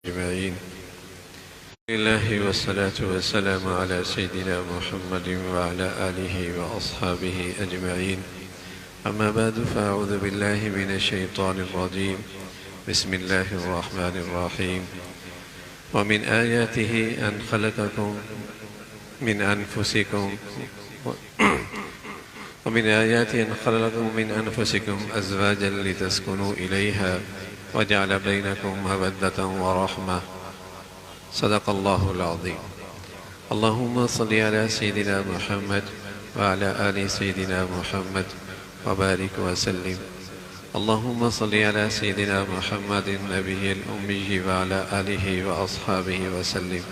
أجمعين. لله والصلاة والسلام على سيدنا محمد وعلى آله وأصحابه أجمعين. أما بعد فأعوذ بالله من الشيطان الرجيم. بسم الله الرحمن الرحيم. ومن آياته أن خلقكم من أنفسكم من أنفسكم أزواجا لتسكنوا إليها وجعل بينكم مودة ورحمة. صدق الله العظيم. اللهم صل على سيدنا محمد وعلى آل سيدنا محمد وبارك وسلم. اللهم صل على سيدنا محمد النبي الأمي وعلى آله وأصحابه وسلم.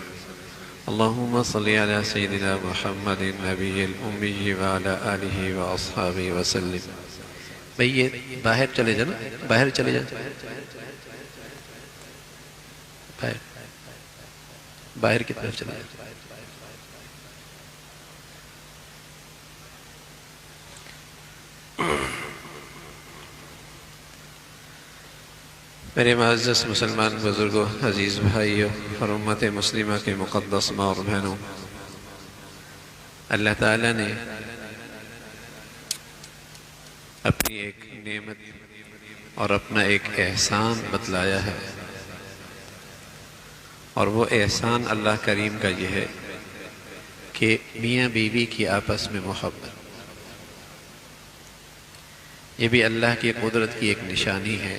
اللهم صل على سيدنا محمد النبي الأمي وعلى آله وأصحابه وسلم. بھئی باہر چلے جانا، باہر چلے جانا، باہر کی طرف چلے جانا. میرے معزز مسلمان بزرگوں، عزیز بھائیوں اور امت مسلمہ کے مقدس ماں اور بہنوں، اللہ تعالیٰ نے اپنی ایک نعمت اور اپنا ایک احسان بتلایا ہے، اور وہ احسان اللہ کریم کا یہ ہے کہ میاں بیوی کی آپس میں محبت. یہ بھی اللہ کی قدرت کی ایک نشانی ہے،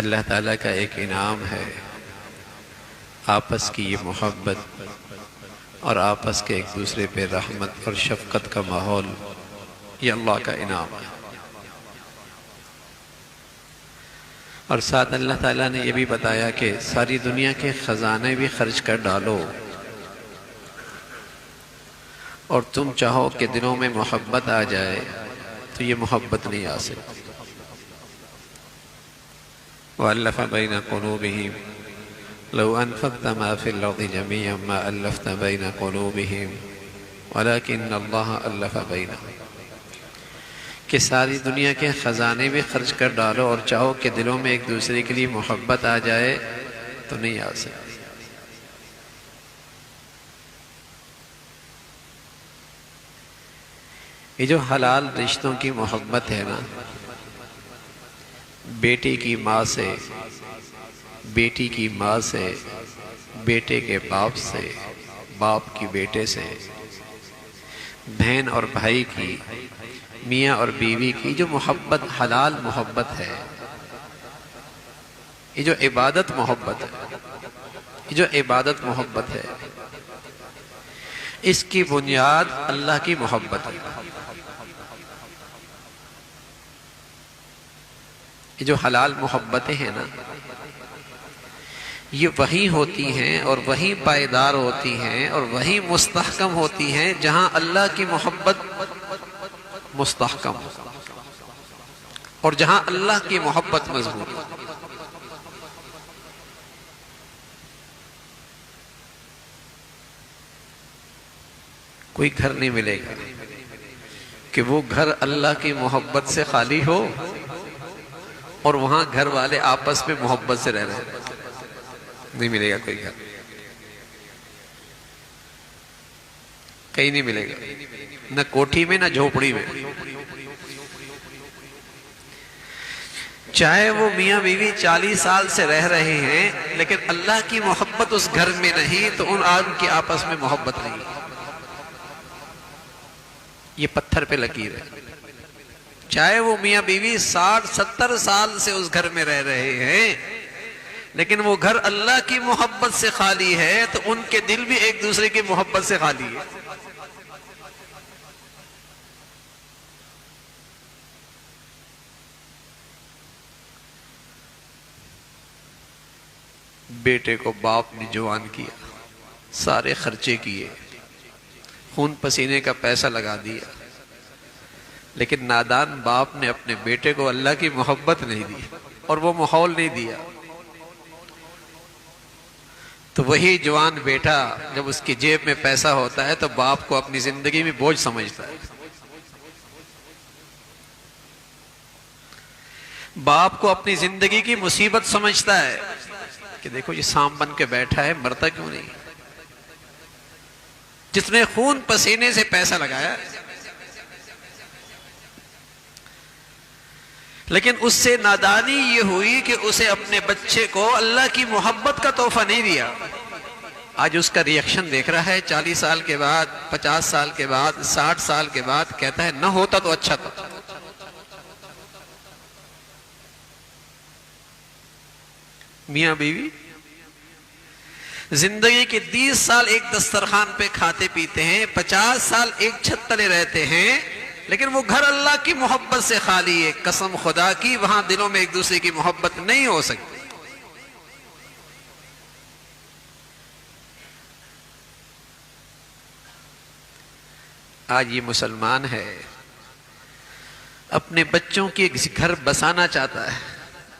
اللہ تعالیٰ کا ایک انعام ہے. آپس کی یہ محبت اور آپس کے ایک دوسرے پہ رحمت اور شفقت کا ماحول، یہ اللہ کا انعام ہے. اور ساتھ اللہ تعالیٰ نے یہ بھی بتایا کہ ساری دنیا کے خزانے بھی خرچ کر ڈالو اور تم چاہو کہ دلوں میں محبت آ جائے تو یہ محبت نہیں آ سکتی. وَأَلَّفَ بَيْنَ قُلُوبِهِمْ لَوْ أَنفَقْتَ مَا فِي الْأَرْضِ جَمِيعًا مَا أَلَّفْتَ بَيْنَ قُلُوبِهِمْ وَلَكِنَّ اللَّهَ أَلَّفَ بَيْنَهُمْ. کہ ساری دنیا کے خزانے بھی خرچ کر ڈالو اور چاہو کہ دلوں میں ایک دوسرے کے لیے محبت آ جائے تو نہیں آ سکتی. یہ جو حلال رشتوں کی محبت ہے نا، بیٹی کی ماں سے، بیٹی کی ماں سے، بیٹے کے باپ سے، باپ کی بیٹے سے، بہن اور بھائی کی، میاں اور بیوی کی جو محبت حلال محبت ہے، یہ جو عبادت محبت ہے، یہ جو عبادت محبت ہے، اس کی بنیاد اللہ کی محبت ہے. یہ جو حلال محبتیں ہیں نا، یہ وہی ہوتی ہیں اور وہی پائیدار ہوتی ہیں اور وہی مستحکم ہوتی ہیں جہاں اللہ کی محبت مستحکم اور جہاں اللہ کی محبت مضبوط. کوئی گھر نہیں ملے گا کہ وہ گھر اللہ کی محبت سے خالی ہو اور وہاں گھر والے آپس میں محبت سے رہ رہے ہیں. نہیں ملے گا کوئی گھر، کہیں نہیں ملے گا، نہ کوٹھی میں نہ جھوپڑی میں. چاہے وہ میاں بیوی 40 سال سے رہ رہے ہیں لیکن اللہ کی محبت اس گھر میں نہیں تو ان آدم کی آپس میں محبت نہیں. یہ پتھر پہ لکیر ہے. چاہے وہ میاں بیوی 60-70 سال سے اس گھر میں رہ رہے ہیں لیکن وہ گھر اللہ کی محبت سے خالی ہے تو ان کے دل بھی ایک دوسرے کی محبت سے خالی ہے. بیٹے کو باپ نے جوان کیا، سارے خرچے کیے، خون پسینے کا پیسہ لگا دیا، لیکن نادان باپ نے اپنے بیٹے کو اللہ کی محبت نہیں دی اور وہ ماحول نہیں دیا. تو وہی جوان بیٹا جب اس کی جیب میں پیسہ ہوتا ہے تو باپ کو اپنی زندگی میں بوجھ سمجھتا ہے. باپ کو اپنی زندگی کی مصیبت سمجھتا ہے. کہ دیکھو یہ سانپ بن کے بیٹھا ہے، مرتا کیوں نہیں؟ جس نے خون پسینے سے پیسہ لگایا، لیکن اس سے نادانی یہ ہوئی کہ اسے اپنے بچے کو اللہ کی محبت کا تحفہ نہیں دیا۔ آج اس کا ری ایکشن دیکھ رہا ہے، 40 سال کے بعد، 50 سال کے بعد، 60 سال کے بعد، کہتا ہے نہ ہوتا تو اچھا تھا۔ میاں بیوی زندگی کے 20 سال ایک دسترخوان پہ کھاتے پیتے ہیں، 50 سال ایک چھت تلے رہتے ہیں، لیکن وہ گھر اللہ کی محبت سے خالی ہے۔ قسم خدا کی وہاں دلوں میں ایک دوسرے کی محبت نہیں ہو سکتی۔ آج یہ مسلمان ہے، اپنے بچوں کی گھر بسانا چاہتا ہے،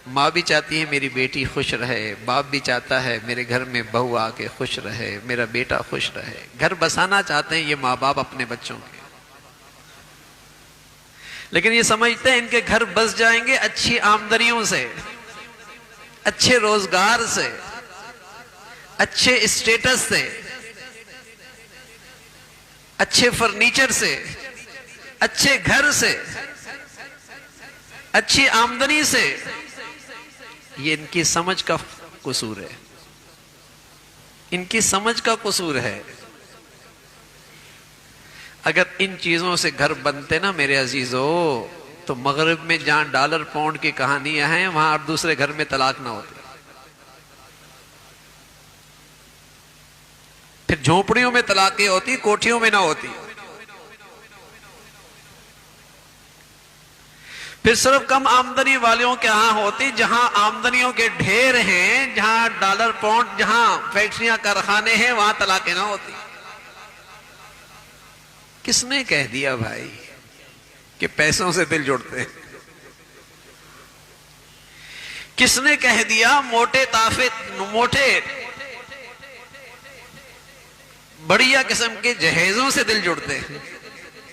ماں بھی چاہتی ہے میری بیٹی خوش رہے، باپ بھی چاہتا ہے میرے گھر میں بہو آ کے خوش رہے، میرا بیٹا خوش رہے۔ گھر بسانا چاہتے ہیں یہ ماں باپ اپنے بچوں کے، لیکن یہ سمجھتے ہیں ان کے گھر بس جائیں گے اچھی آمدنیوں سے، اچھے روزگار سے، اچھے اسٹیٹس سے، اچھے فرنیچر سے، اچھے گھر سے، اچھی آمدنی سے۔ یہ ان کی سمجھ کا قصور ہے، ان کی سمجھ کا قصور ہے۔ اگر ان چیزوں سے گھر بنتے نا میرے عزیزو، تو مغرب میں جہاں ڈالر پاؤنڈ کی کہانیاں ہیں وہاں اور دوسرے گھر میں طلاق نہ ہوتی، پھر جھونپڑیوں میں طلاقیں ہوتی، کوٹھیوں میں نہ ہوتی۔ پھر صرف کم آمدنی والوں کے ہاں ہوتی، جہاں آمدنیوں کے ڈھیر ہیں، جہاں ڈالر پاؤنڈ، جہاں فیکٹریاں کارخانے ہیں، وہاں طلاقیں نہ ہوتی۔ کس نے کہہ دیا بھائی کہ پیسوں سے دل جڑتے ہیں؟ کس نے کہہ دیا موٹے بڑھیا قسم کے جہیزوں سے دل جڑتے ہیں؟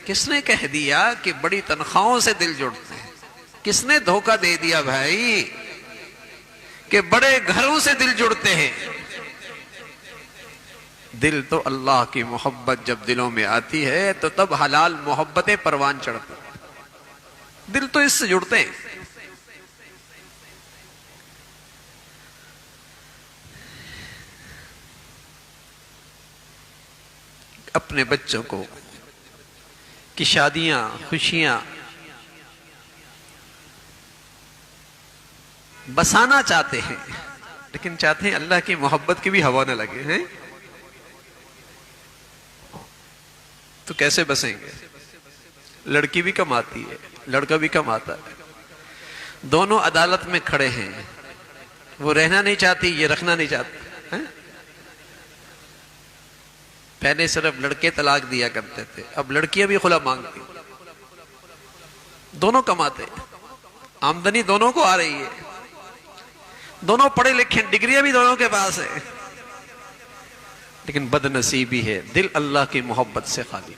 کس نے کہہ دیا کہ بڑی تنخواہوں سے دل جڑتے ہیں؟ کس نے دھوکہ دے دیا بھائی کہ بڑے گھروں سے دل جڑتے ہیں؟ دل تو اللہ کی محبت جب دلوں میں آتی ہے تو تب حلال محبتیں پروان چڑھتی، دل تو اس سے جڑتے ہیں۔ اپنے بچوں کو کی شادیاں، خوشیاں بسانا چاہتے ہیں، لیکن چاہتے ہیں اللہ کی محبت کی بھی ہوا نہ لگے ہیں، تو کیسے بسیں گے؟ لڑکی بھی کماتی ہے، لڑکا بھی کماتا ہے، دونوں عدالت میں کھڑے ہیں، وہ رہنا نہیں چاہتی، یہ رکھنا نہیں چاہتا۔ پہلے صرف لڑکے طلاق دیا کرتے تھے، اب لڑکیاں بھی خلا مانگتی، دونوں کماتے، آمدنی دونوں کو آ رہی ہے، دونوں پڑھے لکھے، ڈگریاں بھی دونوں کے پاس ہے، لیکن بد نصیبی ہے دل اللہ کی محبت سے خالی،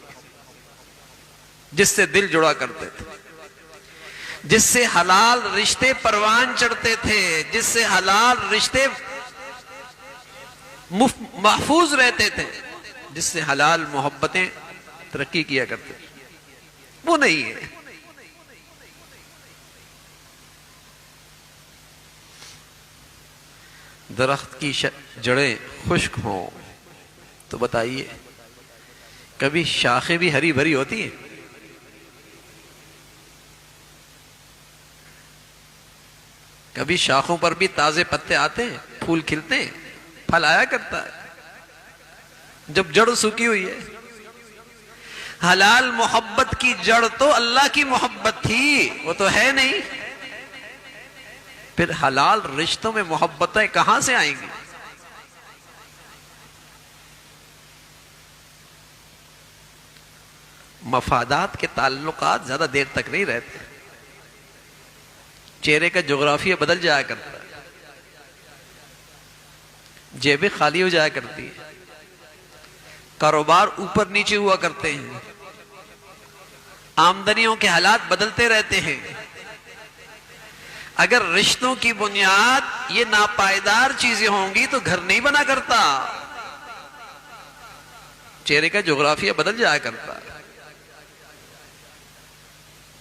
جس سے دل جڑا کرتے تھے، جس سے حلال رشتے پروان چڑھتے تھے، جس سے حلال رشتے محفوظ رہتے تھے، جس سے حلال محبتیں ترقی کیا کرتے تھے، وہ نہیں ہے۔ درخت کی جڑیں خشک ہوں تو بتائیے کبھی شاخیں بھی ہری بھری ہوتی ہیں؟ کبھی شاخوں پر بھی تازے پتے آتے ہیں، پھول کھلتے ہیں، پھل آیا کرتا ہے، جب جڑ سوکھی ہوئی ہے۔ حلال محبت کی جڑ تو اللہ کی محبت تھی، وہ تو ہے نہیں، پھر حلال رشتوں میں محبتیں کہاں سے آئیں گی؟ مفادات کے تعلقات زیادہ دیر تک نہیں رہتے، چہرے کا جغرافیہ بدل جایا کرتا ہے، جیبیں خالی ہو جایا کرتی ہے، کاروبار اوپر نیچے ہوا کرتے ہیں، آمدنیوں کے حالات بدلتے رہتے ہیں۔ اگر رشتوں کی بنیاد یہ ناپائیدار چیزیں ہوں گی تو گھر نہیں بنا کرتا، چہرے کا جغرافیہ بدل جایا کرتا،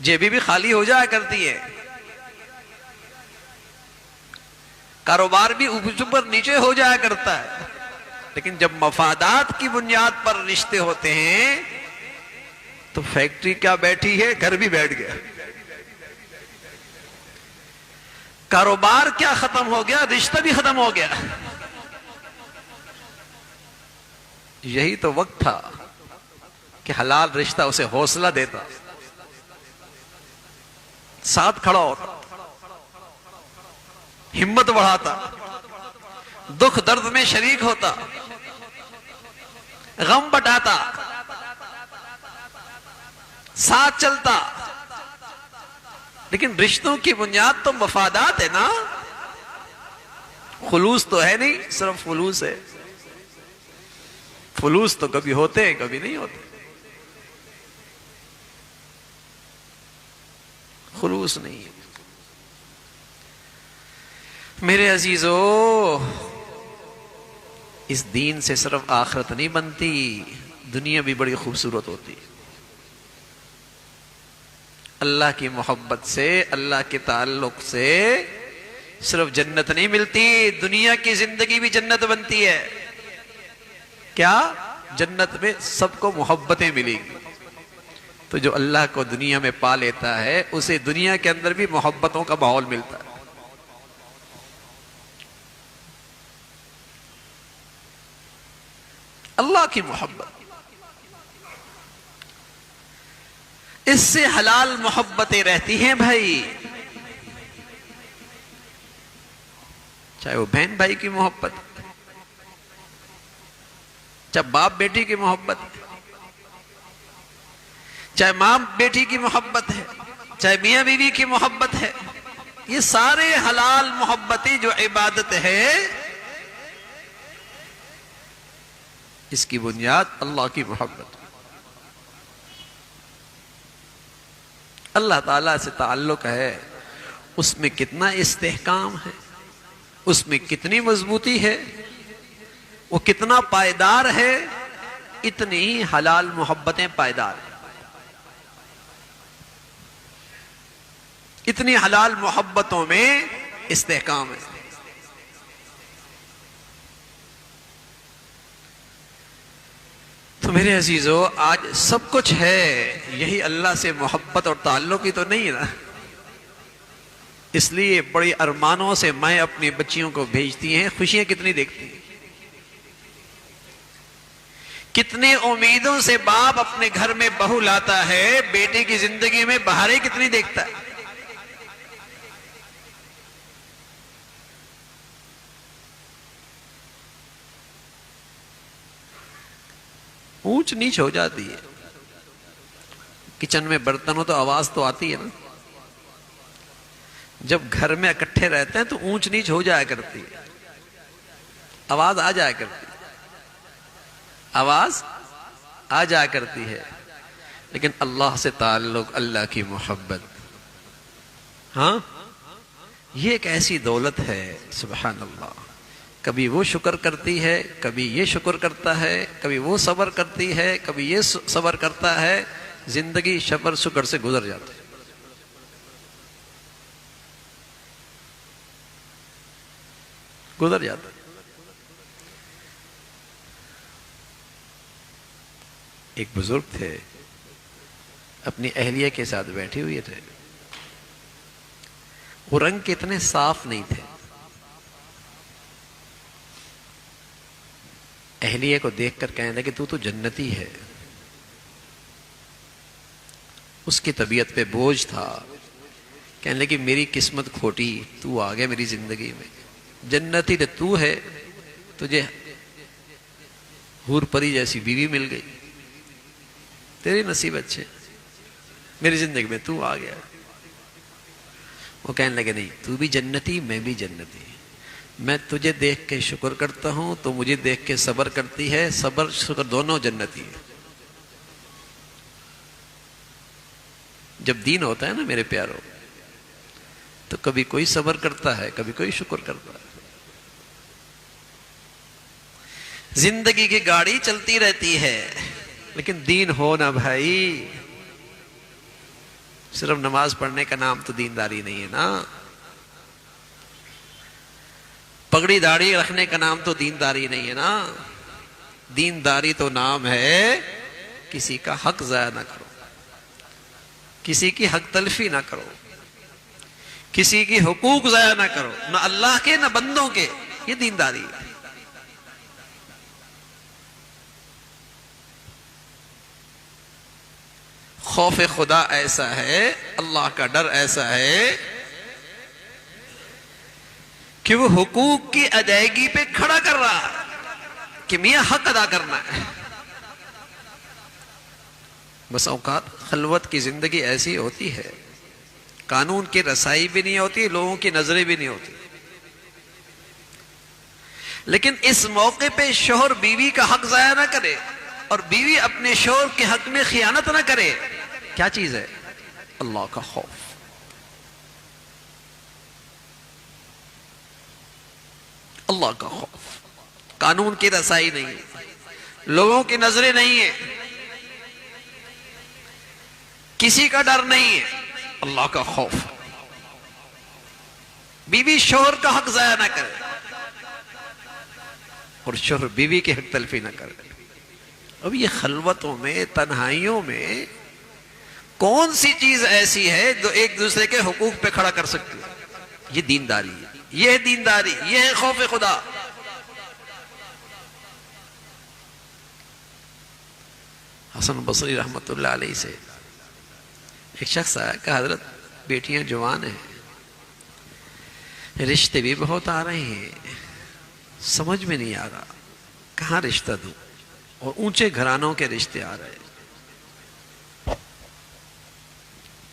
جیبیں بھی خالی ہو جایا کرتی ہے، کاروبار بھی اوپر نیچے ہو جایا کرتا ہے، لیکن جب مفادات کی بنیاد پر رشتے ہوتے ہیں تو فیکٹری کیا بیٹھی ہے، گھر بھی بیٹھ گیا، کاروبار کیا ختم ہو گیا، رشتہ بھی ختم ہو گیا۔ یہی تو وقت تھا کہ حلال رشتہ اسے حوصلہ دیتا، ساتھ کھڑا ہوتا، ہمت بڑھاتا، دکھ درد میں شریک ہوتا، غم بٹاتا، ساتھ چلتا۔ لیکن رشتوں کی بنیاد تو مفادات ہے نا، خلوص تو ہے نہیں، صرف فلوس ہے۔ فلوس تو کبھی ہوتے ہیں کبھی نہیں ہوتے، خلوص نہیں ہے۔ میرے عزیزو، اس دین سے صرف آخرت نہیں بنتی، دنیا بھی بڑی خوبصورت ہوتی۔ اللہ کی محبت سے، اللہ کے تعلق سے صرف جنت نہیں ملتی، دنیا کی زندگی بھی جنت بنتی ہے۔ کیا؟ جنت میں سب کو محبتیں ملیں گی، تو جو اللہ کو دنیا میں پا لیتا ہے اسے دنیا کے اندر بھی محبتوں کا ماحول ملتا ہے۔ اللہ کی محبت، اس سے حلال محبتیں رہتی ہیں بھائی، چاہے وہ بہن بھائی کی محبت، چاہے باپ بیٹی کی محبت ہے، چاہے ماں بیٹی کی محبت ہے، چاہے میاں بیوی کی محبت ہے، یہ سارے حلال محبتیں جو عبادت ہے، اس کی بنیاد اللہ کی محبت۔ اللہ تعالیٰ سے تعلق ہے، اس میں کتنا استحکام ہے، اس میں کتنی مضبوطی ہے، وہ کتنا پائیدار ہے، اتنی ہی حلال محبتیں پائیدار ہیں، اتنی حلال محبتوں میں استحکام ہے۔ تو میرے عزیزو، آج سب کچھ ہے، یہی اللہ سے محبت اور تعلق ہی تو نہیں ہے نا۔ اس لیے بڑی ارمانوں سے میں اپنی بچیوں کو بھیجتی ہیں، خوشیاں کتنی دیکھتی ہیں، کتنی امیدوں سے باپ اپنے گھر میں بہو لاتا ہے، بیٹے کی زندگی میں بہاریں کتنی دیکھتا ہے۔ اونچ نیچ ہو جاتی ہے، کچن میں برتن ہو تو آواز تو آتی ہے نا، جب گھر میں اکٹھے رہتے ہیں تو اونچ نیچ ہو جایا کرتی ہے، آواز آ جایا کرتی ہے، آواز آ جایا کرتی ہے۔ لیکن اللہ سے تعلق، اللہ کی محبت، ہاں، یہ ایک ایسی دولت ہے، سبحان اللہ۔ کبھی وہ شکر کرتی ہے، کبھی یہ شکر کرتا ہے، کبھی وہ صبر کرتی ہے، کبھی یہ صبر کرتا ہے، زندگی صبر شکر سے گزر جاتی ہے۔ گزر جاتا ہے۔ ایک بزرگ تھے، اپنی اہلیہ کے ساتھ بیٹھے ہوئے تھے، وہ رنگ کے اتنے صاف نہیں تھے، اہلیہ کو دیکھ کر کہنے لگے تو جنتی ہے۔ اس کی طبیعت پہ بوجھ تھا، کہنے لگے میری قسمت کھوٹی، تو آ گیا میری زندگی میں، جنتی تو ہے، تجھے حور پری جیسی بیوی مل گئی، تیری نصیب اچھے، میری زندگی میں تو آ گیا۔ وہ کہنے لگے نہیں، تو بھی جنتی، میں بھی جنتی، میں تجھے دیکھ کے شکر کرتا ہوں، تو مجھے دیکھ کے صبر کرتی ہے، صبر شکر دونوں جنتی ہے۔ جب دین ہوتا ہے نا میرے پیاروں، تو کبھی کوئی صبر کرتا ہے، کبھی کوئی شکر کرتا ہے۔ زندگی کی گاڑی چلتی رہتی ہے، لیکن دین ہو نا بھائی۔ صرف نماز پڑھنے کا نام تو دینداری نہیں ہے نا، پگڑی داڑھی رکھنے کا نام تو دینداری نہیں ہے نا۔ دینداری تو نام ہے کسی کا حق ضائع نہ کرو، کسی کی حق تلفی نہ کرو، کسی کی حقوق ضائع نہ کرو، نہ اللہ کے نہ بندوں کے۔ یہ دینداری ہے۔ خوف خدا ایسا ہے، اللہ کا ڈر ایسا ہے کہ وہ حقوق کی ادائیگی پہ کھڑا کر رہا ہے کہ میاں حق ادا کرنا ہے۔ بس اوقات خلوت کی زندگی ایسی ہوتی ہے، قانون کی رسائی بھی نہیں ہوتی، لوگوں کی نظریں بھی نہیں ہوتی، لیکن اس موقع پہ شوہر بیوی کا حق ضائع نہ کرے اور بیوی اپنے شوہر کے حق میں خیانت نہ کرے۔ کیا چیز ہے؟ اللہ کا خوف۔ اللہ کا خوف۔ قانون کی رسائی نہیں ہے، لوگوں کی نظریں نہیں ہے، کسی کا ڈر نہیں ہے، اللہ کا خوف۔ بیوی شوہر کا حق ضائع نہ کرے اور شوہر بیوی کے حق تلفی نہ کرے۔ اب یہ خلوتوں میں، تنہائیوں میں کون سی چیز ایسی ہے جو ایک دوسرے کے حقوق پہ کھڑا کر سکتی ہے؟ یہ دینداری ہے، یہ دینداری، یہ ہے خوف خدا۔ حسن بصری رحمت اللہ علیہ سے ایک شخص آیا کہ حضرت بیٹیاں جوان ہیں، رشتے بھی بہت آ رہے ہیں، سمجھ میں نہیں آ رہا کہاں رشتہ دوں، اور اونچے گھرانوں کے رشتے آ رہے ہیں،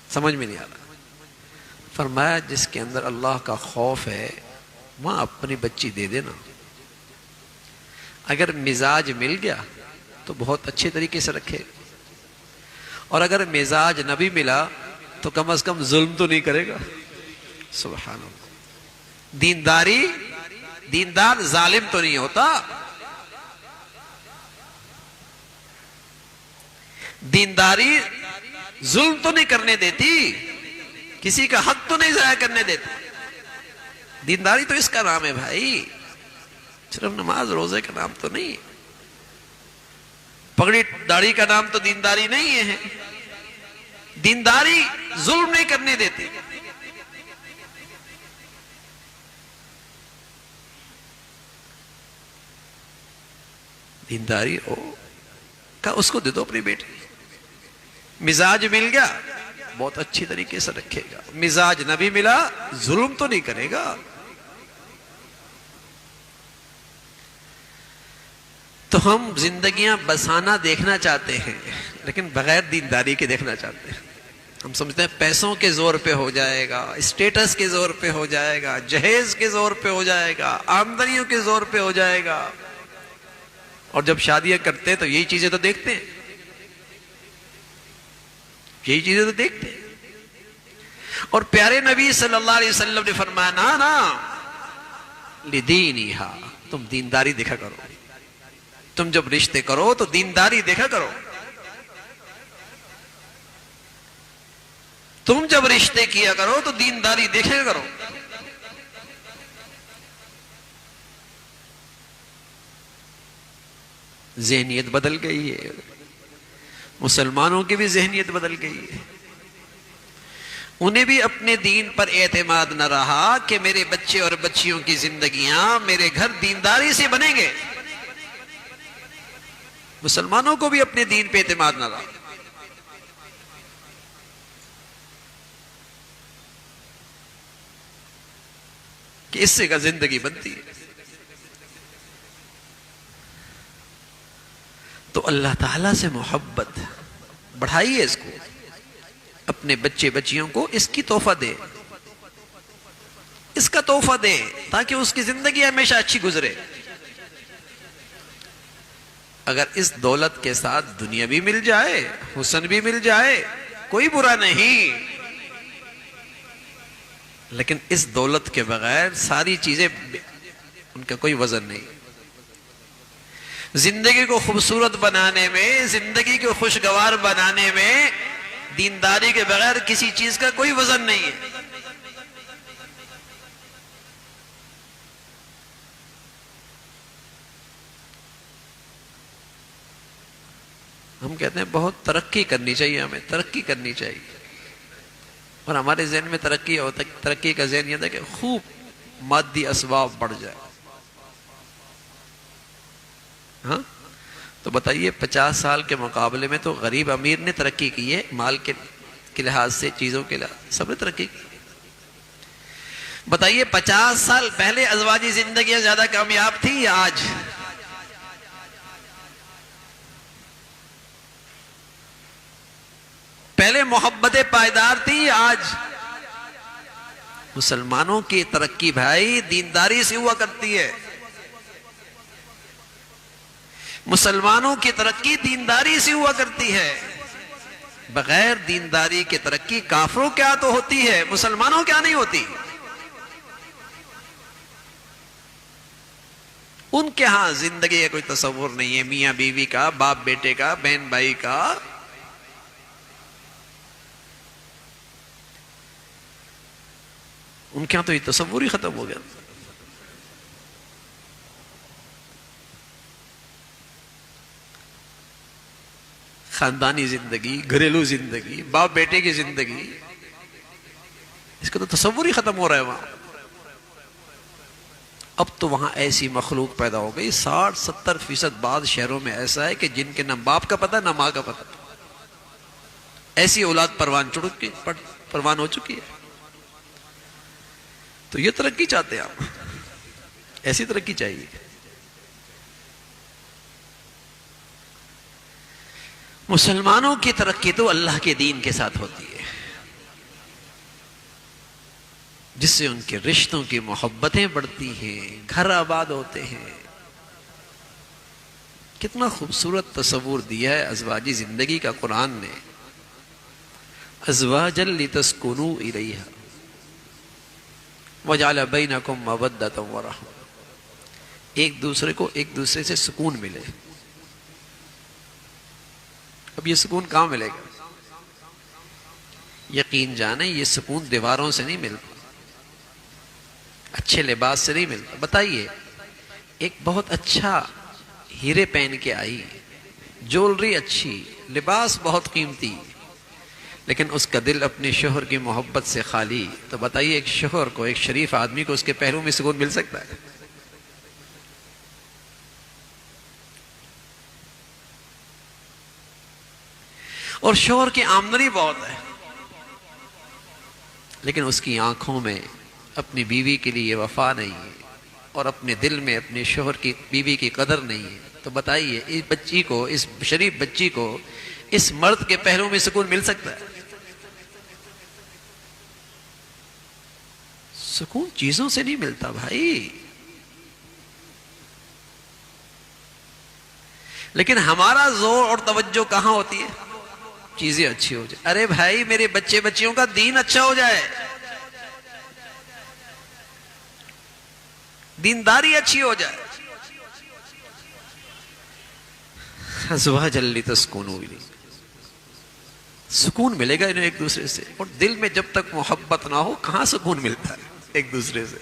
سمجھ میں نہیں آ رہا۔ فرمایا جس کے اندر اللہ کا خوف ہے وہاں اپنی بچی دے دینا، اگر مزاج مل گیا تو بہت اچھے طریقے سے رکھے، اور اگر مزاج نہ بھی ملا تو کم از کم ظلم تو نہیں کرے گا۔ سبحان اللہ۔ دیندار ظالم تو نہیں ہوتا، دینداری ظلم تو نہیں کرنے دیتی، کسی کا حق تو نہیں ضائع کرنے دیتی۔ دینداری تو اس کا نام ہے بھائی، صرف نماز روزے کا نام تو نہیں، پگڑی داڑھی کا نام تو دینداری نہیں ہے۔ دینداری ظلم نہیں کرنے دیتی۔ دینداری ہو کہ اس کو دے دو اپنی بیٹی، مزاج مل گیا بہت اچھی طریقے سے رکھے گا، مزاج نہ بھی ملا ظلم تو نہیں کرے گا۔ تو ہم زندگیاں بسانا دیکھنا چاہتے ہیں لیکن بغیر دینداری کے دیکھنا چاہتے ہیں۔ ہم سمجھتے ہیں پیسوں کے زور پہ ہو جائے گا، اسٹیٹس کے زور پہ ہو جائے گا، جہیز کے زور پہ ہو جائے گا، آمدنیوں کے زور پہ ہو جائے گا، اور جب شادیاں کرتے ہیں تو یہی چیزیں تو دیکھتے ہیں، یہی چیزیں تو دیکھتے ہیں۔ اور پیارے نبی صلی اللہ علیہ وسلم نے فرمایا نا لدینہا، تم دینداری دیکھا کرو، تم جب رشتے کرو تو دینداری دیکھا کرو، تم جب رشتے کیا کرو تو دینداری دیکھا کرو۔ ذہنیت بدل گئی ہے، مسلمانوں کی بھی ذہنیت بدل گئی ہے، انہیں بھی اپنے دین پر اعتماد نہ رہا کہ میرے بچے اور بچیوں کی زندگیاں، میرے گھر دینداری سے بنیں گے۔ مسلمانوں کو بھی اپنے دین پہ اعتماد نہ رہا۔ کہ اس سے کا زندگی بنتی ہے۔ تو اللہ تعالیٰ سے محبت بڑھائیے، اس کو اپنے بچے بچیوں کو اس کی تحفہ دے، اس کا تحفہ دے تاکہ اس کی زندگی ہمیشہ اچھی گزرے۔ اگر اس دولت کے ساتھ دنیا بھی مل جائے، حسن بھی مل جائے، کوئی برا نہیں، لیکن اس دولت کے بغیر ساری چیزیں ان کا کوئی وزن نہیں. زندگی کو خوبصورت بنانے میں، زندگی کو خوشگوار بنانے میں دینداری کے بغیر کسی چیز کا کوئی وزن نہیں ہے. ہم کہتے ہیں بہت ترقی کرنی چاہیے، ہمیں ترقی کرنی چاہیے، اور ہمارے ذہن میں ترقی ہوتا ہے، ترقی کا ذہن یہ تھا کہ خوب مادی اسباب بڑھ جائے. ہاں تو بتائیے 50 سال کے مقابلے میں تو غریب امیر نے ترقی کی ہے، مال کے لحاظ سے، چیزوں کے لحاظ سب نے ترقی کی. بتائیے 50 سال پہلے ازواجی زندگیاں زیادہ کامیاب تھی یا آج؟ پہلے محبتیں پائیدار تھی یا آج؟ مسلمانوں کی ترقی بھائی دینداری سے ہوا کرتی ہے. مسلمانوں کی ترقی دینداری سے ہوا کرتی ہے. بغیر دینداری کے ترقی کافروں کیا تو ہوتی ہے، مسلمانوں کیا نہیں ہوتی. ان کے ہاں زندگی کا کوئی تصور نہیں ہے، میاں بیوی کا، باپ بیٹے کا، بہن بھائی کا. ان کے ہاں تو یہ تصور ہی ختم ہو گیا. خاندانی زندگی، گھریلو زندگی، باپ بیٹے کی زندگی، اس کا تو تصور ہی ختم ہو رہا ہے وہاں. اب تو وہاں ایسی مخلوق پیدا ہو گئی، 60-70% بعض شہروں میں ایسا ہے کہ جن کے نہ باپ کا پتہ نہ ماں کا پتہ. ایسی اولاد پروان ہو چکی ہے. تو یہ ترقی چاہتے ہیں آپ؟ ایسی ترقی چاہیے. مسلمانوں کی ترقی تو اللہ کے دین کے ساتھ ہوتی ہے، جس سے ان کے رشتوں کی محبتیں بڑھتی ہیں، گھر آباد ہوتے ہیں. کتنا خوبصورت تصور دیا ہے ازواجی زندگی کا قرآن نے. ازواجا لتسکنوا الیہا وجعل بینکم مودۃ ورحمۃ. ایک دوسرے کو ایک دوسرے سے سکون ملے. اب یہ سکون کہاں ملے گا؟ یقین جانیں یہ سکون دیواروں سے نہیں ملتا، اچھے لباس سے نہیں ملتا. بتائیے ایک بہت اچھا ہیرے پہن کے آئی، جولری اچھی، لباس بہت قیمتی، لیکن اس کا دل اپنے شوہر کی محبت سے خالی، تو بتائیے ایک شوہر کو، ایک شریف آدمی کو اس کے پہلو میں سکون مل سکتا ہے؟ اور شوہر کی آمدنی بہت ہے، لیکن اس کی آنکھوں میں اپنی بیوی کے لیے وفا نہیں ہے، اور اپنے دل میں اپنے شوہر کی، بیوی کی قدر نہیں ہے. تو بتائیے اس بچی کو، اس شریف بچی کو اس مرد کے پہلو میں سکون مل سکتا ہے؟ سکون چیزوں سے نہیں ملتا بھائی. لیکن ہمارا زور اور توجہ کہاں ہوتی ہے؟ چیزیں اچھی ہو جائے. ارے بھائی میرے بچے بچیوں کا دین اچھا ہو جائے، دینداری اچھی ہو جائے. ازواجا لتسکنوا الیہا، سکون ملے گا انہیں ایک دوسرے سے. اور دل میں جب تک محبت نہ ہو کہاں سکون ملتا ہے ایک دوسرے سے؟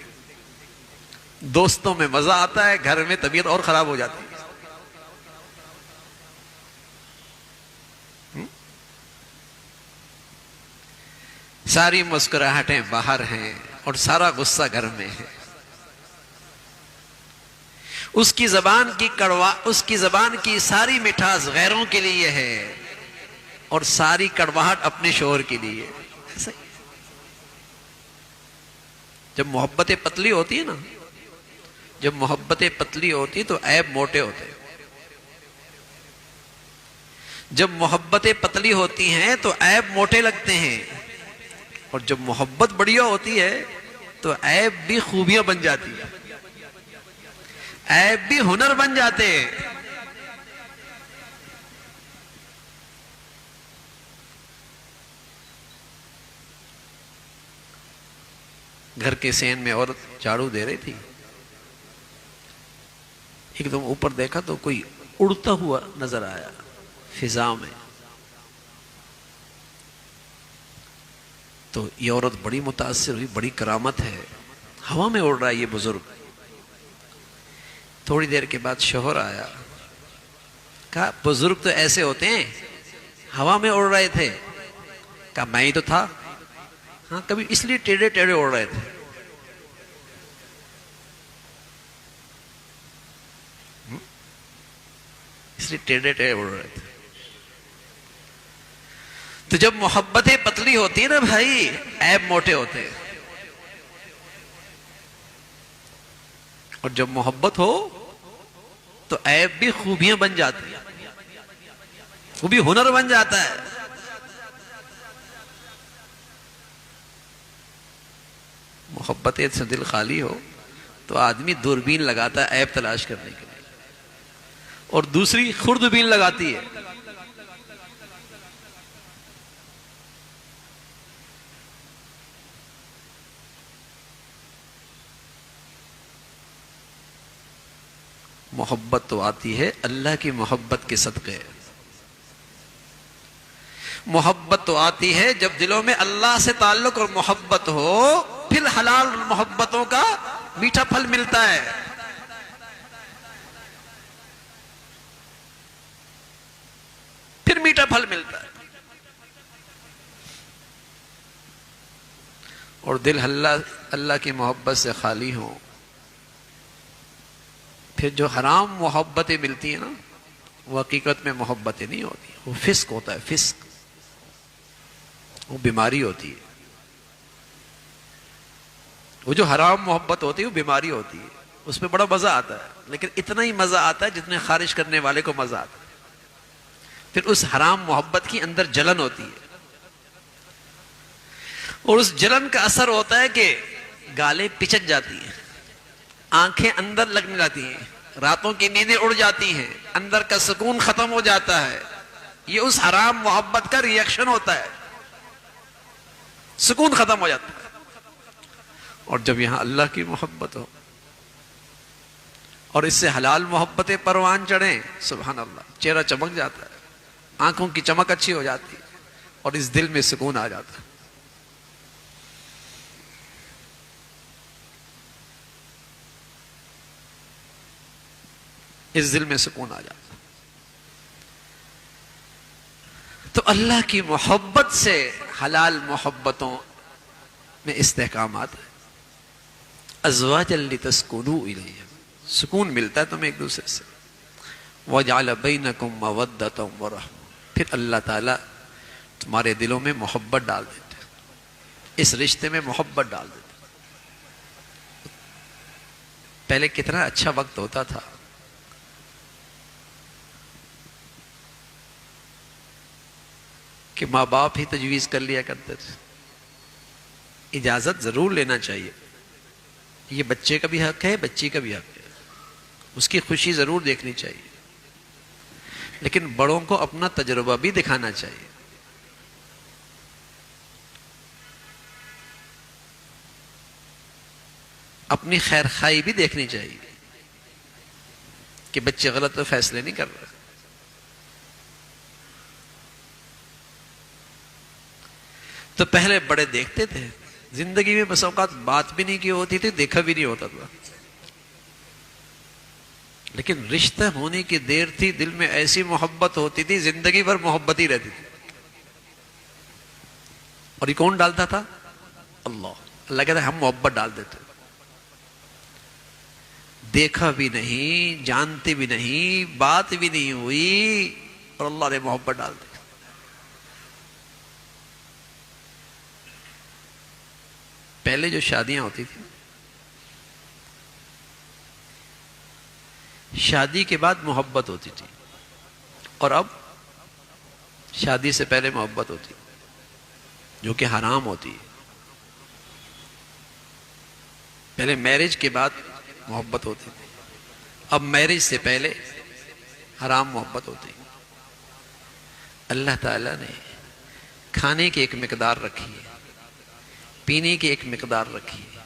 دوستوں میں مزہ آتا ہے، گھر میں طبیعت اور خراب ہو جاتی ہے. ساری مسکراہٹیں باہر ہیں اور سارا غصہ گھر میں ہے. اس کی زبان کی ساری مٹھاس غیروں کے لیے ہے اور ساری کڑواہٹ اپنے شوہر کے لیے. ایسا ہی جب محبتیں پتلی ہوتی ہیں نا، جب محبتیں پتلی ہوتی تو عیب موٹے ہوتے. جب محبتیں پتلی ہوتی ہیں تو عیب موٹے لگتے ہیں، اور جب محبت بڑھیا ہوتی ہے تو عیب بھی خوبیاں بن جاتی ہیں، عیب بھی ہنر بن جاتے ہیں. گھر کے سین میں عورت جھاڑو دے رہی تھی، ایک دم اوپر دیکھا تو کوئی اڑتا ہوا نظر آیا فضا میں. تو یہ عورت بڑی متاثر ہوئی، بڑی کرامت ہے، ہوا میں اڑ رہا ہے یہ بزرگ. تھوڑی دیر کے بعد شوہر آیا، کہا بزرگ تو ایسے ہوتے ہیں، ہوا میں اڑ رہے تھے. کہا میں ہی تو تھا. ہاں کبھی اس لیے ٹیڑھے ٹیڑھے اڑ رہے تھے. اس لیے ٹیڑھے ٹیڑھے اڑ رہے تھے. تو جب محبتیں پتلی ہوتی ہیں نا بھائی، عیب موٹے ہوتے ہیں. اور جب محبت ہو تو عیب بھی خوبیاں بن جاتی ہیں، وہ بھی ہنر بن جاتا ہے. محبت سے دل خالی ہو تو آدمی دوربین لگاتا ہے عیب تلاش کرنے کے لیے، اور دوسری خوردبین لگاتی ہے. محبت تو آتی ہے اللہ کی محبت کے صدقے. محبت تو آتی ہے جب دلوں میں اللہ سے تعلق اور محبت ہو، پھر حلال محبتوں کا میٹھا پھل ملتا ہے. پھر میٹھا پھل ملتا ہے. اور دل اللہ کی محبت سے خالی ہو، پھر جو حرام محبتیں ملتی ہیں نا، وہ حقیقت میں محبتیں نہیں ہوتی، وہ فسق ہوتا ہے. فسق وہ بیماری ہوتی ہے. وہ جو حرام محبت ہوتی ہے وہ بیماری ہوتی ہے. اس میں بڑا مزہ آتا ہے، لیکن اتنا ہی مزہ آتا ہے جتنے خارج کرنے والے کو مزہ آتا ہے. پھر اس حرام محبت کی اندر جلن ہوتی ہے، اور اس جلن کا اثر ہوتا ہے کہ گالیں پچک جاتی ہیں، آنکھیں اندر لگنے جاتی ہیں، راتوں کی نیندیں اڑ جاتی ہیں، اندر کا سکون ختم ہو جاتا ہے. یہ اس حرام محبت کا ری ایکشن ہوتا ہے، سکون ختم ہو جاتا ہے. اور جب یہاں اللہ کی محبت ہو اور اس سے حلال محبتیں پروان چڑھیں، سبحان اللہ، چہرہ چمک جاتا ہے، آنکھوں کی چمک اچھی ہو جاتی ہے، اور اس دل میں سکون آ جاتا ہے. اس دل میں سکون آ جاتا. تو اللہ کی محبت سے حلال محبتوں میں استحکامات ہے. ازواجا لتسکنوا الیہا، سکون ملتا ہے تمہیں ایک دوسرے سے. وجعل بینکم مودۃ ورحمہ، پھر اللہ تعالیٰ تمہارے دلوں میں محبت ڈال دیتے ہیں، اس رشتے میں محبت ڈال دیتے ہیں. پہلے کتنا اچھا وقت ہوتا تھا، کہ ماں باپ ہی تجویز کر لیا کرتے تھے. اجازت ضرور لینا چاہیے، یہ بچے کا بھی حق ہے، بچی کا بھی حق ہے، اس کی خوشی ضرور دیکھنی چاہیے، لیکن بڑوں کو اپنا تجربہ بھی دکھانا چاہیے. اپنی خیر خواہی بھی دیکھنی چاہیے کہ بچے غلط فیصلے نہیں کر رہے. تو پہلے بڑے دیکھتے تھے، زندگی میں بس اوقات بات بھی نہیں کی ہوتی تھی، دیکھا بھی نہیں ہوتا تھا، لیکن رشتہ ہونے کی دیر تھی، دل میں ایسی محبت ہوتی تھی، زندگی بھر محبت ہی رہتی تھی. اور یہ کون ڈالتا تھا؟ اللہ کہتا ہے ہم محبت ڈال دیتے. دیکھا بھی نہیں، جانتے بھی نہیں، بات بھی نہیں ہوئی، اور اللہ نے محبت ڈال دی. پہلے جو شادیاں ہوتی تھیں، شادی کے بعد محبت ہوتی تھی، اور اب شادی سے پہلے محبت ہوتی، جو کہ حرام ہوتی ہے. پہلے میرج کے بعد محبت ہوتی تھی، اب میرج سے پہلے حرام محبت ہوتی. اللہ تعالیٰ نے کھانے کی ایک مقدار رکھی ہے، پینے کی ایک مقدار رکھی ہے،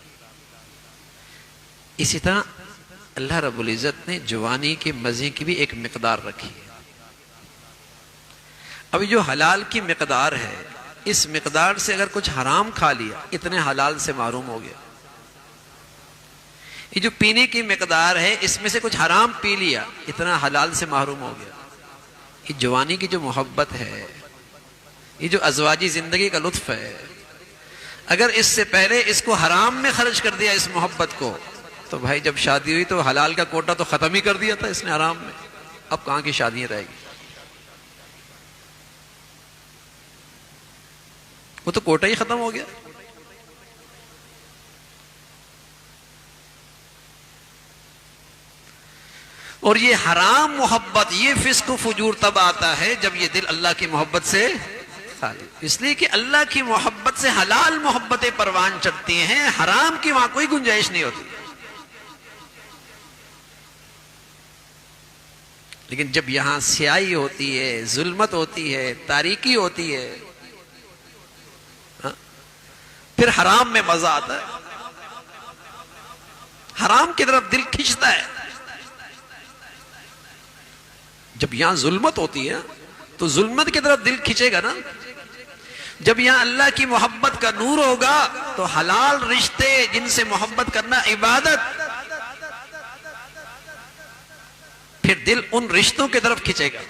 اسی طرح اللہ رب العزت نے جوانی کے مزے کی بھی ایک مقدار رکھی ہے. اب جو حلال کی مقدار ہے، اس مقدار سے اگر کچھ حرام کھا لیا اتنے حلال سے محروم ہو گیا. یہ جو پینے کی مقدار ہے، اس میں سے کچھ حرام پی لیا اتنا حلال سے محروم ہو گیا. یہ جوانی کی جو محبت ہے، یہ جو ازواجی زندگی کا لطف ہے، اگر اس سے پہلے اس کو حرام میں خرچ کر دیا اس محبت کو، تو بھائی جب شادی ہوئی تو حلال کا کوٹا تو ختم ہی کر دیا تھا اس نے حرام میں. اب کہاں کی شادیاں رہ گی؟ وہ تو کوٹا ہی ختم ہو گیا. اور یہ حرام محبت، یہ فسق و فجور تب آتا ہے جب یہ دل اللہ کی محبت سے خالی. اس لیے کہ اللہ کی محبت سے حلال محبتیں پروان چڑھتی ہیں، حرام کی وہاں کوئی گنجائش نہیں ہوتی. لیکن جب یہاں سیاہی ہوتی ہے، ظلمت ہوتی ہے، تاریکی ہوتی ہے، پھر حرام میں مزہ آتا ہے، حرام کی طرف دل کھنچتا ہے. جب یہاں ظلمت ہوتی ہے تو ظلمت کی طرف دل کھنچے گا نا. جب یہاں اللہ کی محبت کا نور ہوگا تو حلال رشتے جن سے محبت کرنا عبادت، پھر دل ان رشتوں کی طرف کھنچے گا.